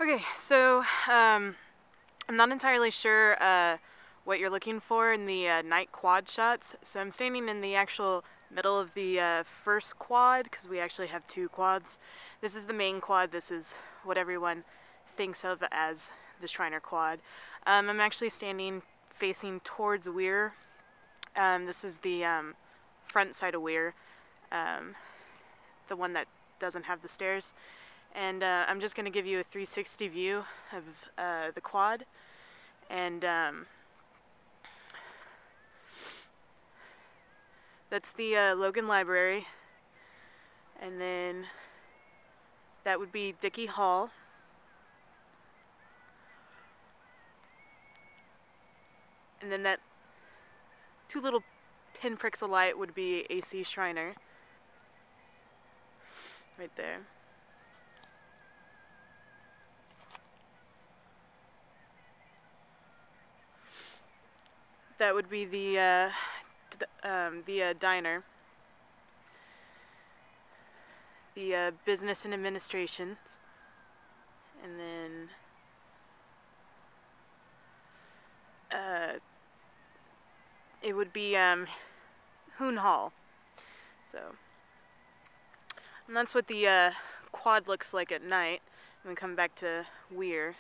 Okay, so I'm not entirely sure what you're looking for in the night quad shots. So I'm standing in the actual middle of the first quad because we actually have two quads. This is the main quad. This is what everyone thinks of as the Shriner quad. I'm actually standing facing towards Weir. This is the front side of Weir, the one that doesn't have the stairs. And I'm just going to give you a 360 view of the quad. And that's the Logan Library. And then that would be Dickey Hall. And then that two little pinpricks of light would be AC Shriner. Right there. That would be the diner. The business and administrations. And then it would be Hoon Hall. So, and that's what the quad looks like at night when we come back to Weir.